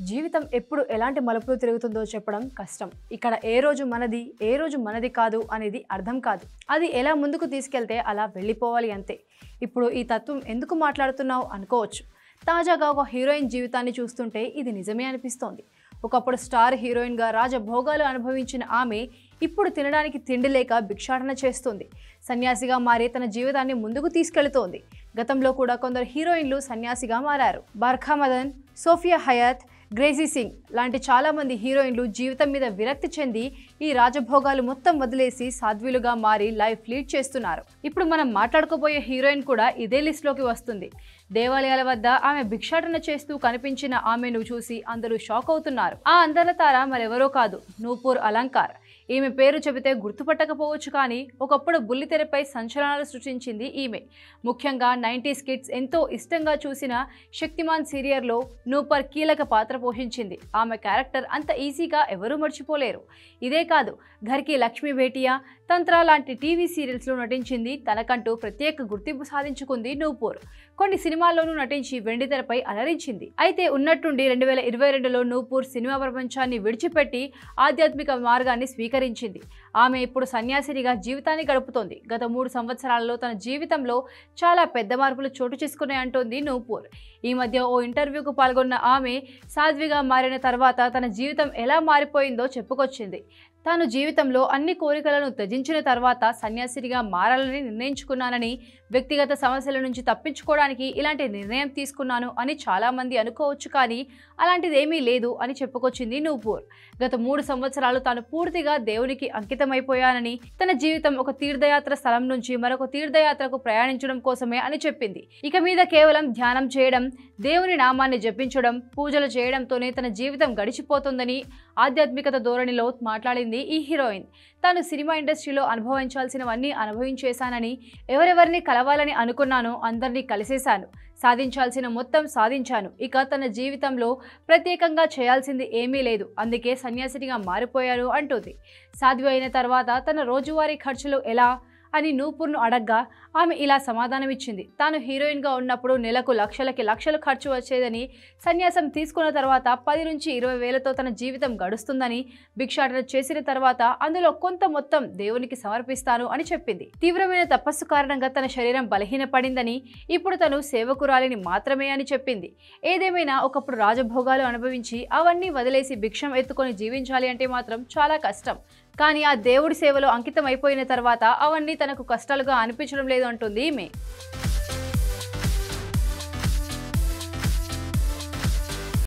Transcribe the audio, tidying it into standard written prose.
జీవితం ఎప్పుడు ఎలాంటి మలుపులు తిరుగుతుందో చెప్పడం కష్టం. ఇక్కడ ఏ రోజు మనది, ఏ రోజు మనది కాదు అనేది అర్థం కాదు. అది ఎలా ముందుకు తీసుకెళ్తే అలా వెళ్ళిపోవాలి అంతే. ఇప్పుడు ఈ తత్వం ఎందుకు మాట్లాడుతున్నావు అనుకోవచ్చు. తాజాగా ఒక హీరోయిన్ జీవితాన్ని చూస్తుంటే ఇది నిజమే అనిపిస్తోంది. ఒకప్పుడు స్టార్ హీరోయిన్గా రాజభోగాలు అనుభవించిన ఆమె ఇప్పుడు తినడానికి తిండి లేక భిక్షాటన చేస్తుంది. సన్యాసిగా మారి తన జీవితాన్ని ముందుకు తీసుకెళుతోంది. గతంలో కూడా కొందరు హీరోయిన్లు సన్యాసిగా మారారు. బార్ఖా మదన్, సోఫియా హయాత్, గ్రేసీ సింగ్ లాంటి చాలామంది హీరోయిన్లు జీవితం మీద విరక్తి చెంది ఈ రాజభోగాలు మొత్తం వదిలేసి సాధ్వీలుగా మారి లైఫ్ లీడ్ చేస్తున్నారు. ఇప్పుడు మనం మాట్లాడుకోబోయే హీరోయిన్ కూడా ఇదే లిస్ట్లోకి వస్తుంది. దేవాలయాల వద్ద ఆమె భిక్షాటన చేస్తూ కనిపించిన ఆమెను చూసి అందరూ షాక్ అవుతున్నారు. ఆ అందర తార మరెవరో కాదు, నూపూర్ అలంకార్. ఈమె పేరు చెబితే గుర్తుపట్టకపోవచ్చు, కానీ ఒకప్పుడు బుల్లితెరపై సంచలనాలు సృష్టించింది ఈమె. ముఖ్యంగా 90s కిడ్స్ ఎంతో ఇష్టంగా చూసిన శక్తిమాన్ సీరియల్లో నూపర్ కీలక పాత్ర పోషించింది. ఆమె క్యారెక్టర్ అంత ఈజీగా ఎవరూ మర్చిపోలేరు. ఇదే కాదు, ఘర్కి లక్ష్మీ భేటియా, తంత్ర లాంటి టీవీ సీరియల్స్లో నటించింది. తనకంటూ ప్రత్యేక గుర్తింపు సాధించుకుంది నూపూర్. కొన్ని సినిమాల్లోనూ నటించి వెండితెరపై అలరించింది. అయితే ఉన్నట్టుండి 2022లో నూపూర్ సినిమా ప్రపంచాన్ని విడిచిపెట్టి ఆధ్యాత్మిక మార్గాన్ని స్వీకరించింది. ఆమె ఇప్పుడు సన్యాసినిగా జీవితాన్ని గడుపుతోంది. గత 3 సంవత్సరాలలో తన జీవితంలో చాలా పెద్ద మార్పులు చోటు చేసుకున్నాయంటోంది నూపూర్. ఈ మధ్య ఓ ఇంటర్వ్యూకు పాల్గొన్న ఆమె సాధ్విగా మారిన తర్వాత తన జీవితం ఎలా మారిపోయిందో చెప్పుకొచ్చింది. తాను జీవితంలో అన్ని కోరికలను త్యజించిన తర్వాత సన్యాసినిగా మారాలని నిర్ణయించుకున్నానని, వ్యక్తిగత సమస్యల నుంచి తప్పించుకోవడానికి ఇలాంటి నిర్ణయం తీసుకున్నాను అని చాలామంది అనుకోవచ్చు, కానీ అలాంటిదేమీ లేదు అని చెప్పుకొచ్చింది నూపూర్. గత 3 సంవత్సరాలు తాను పూర్తిగా దేవునికి అంకితమైపోయానని, తన జీవితం ఒక తీర్థయాత్ర స్థలం నుంచి మరొక తీర్థయాత్రకు ప్రయాణించడం కోసమే అని చెప్పింది. ఇక మీద కేవలం ధ్యానం చేయడం, దేవుని నామాన్ని జపించడం, పూజలు చేయడంతోనే తన జీవితం గడిచిపోతుందని ఆధ్యాత్మికత ధోరణిలో మాట్లాడింది ఈ హీరోయిన్. తాను సినిమా ఇండస్ట్రీలో అనుభవించాల్సినవన్నీ అనుభవించేశానని, ఎవరెవరిని కలవాలని అనుకున్నానో అందరినీ కలిసేశాను, సాధించాల్సిన మొత్తం సాధించాను. ఇక తన జీవితంలో ప్రత్యేకంగా చేయాల్సింది ఏమీ లేదు, అందుకే సన్యాసినిగా మారిపోయారు అంటుంది. సాధ్వి అయిన తర్వాత తన రోజువారీ ఖర్చులు ఎలా అని నూపూర్ను అడగ్గా ఆమె ఇలా సమాధానమిచ్చింది. తాను హీరోయిన్గా ఉన్నప్పుడు నెలకు లక్షలు ఖర్చు వచ్చేదని, సన్యాసం తీసుకున్న తర్వాత 10 నుంచి 20 వేలతో తన జీవితం గడుస్తుందని, భిక్షాటన చేసిన తర్వాత అందులో కొంత మొత్తం దేవునికి సమర్పిస్తాను అని చెప్పింది. తీవ్రమైన తపస్సు కారణంగా తన శరీరం బలహీనపడిందని, ఇప్పుడు తను సేవకురాలిని మాత్రమే అని చెప్పింది. ఏదేమైనా ఒకప్పుడు రాజభోగాలు అనుభవించి అవన్నీ వదిలేసి భిక్షం ఎత్తుకొని జీవించాలి అంటే మాత్రం చాలా కష్టం. కానీ ఆ దేవుడి సేవలో అంకితం అయిపోయిన తర్వాత అవన్నీ తనకు కష్టాలుగా అనిపించడం లేదు అంటుంది ఈమె.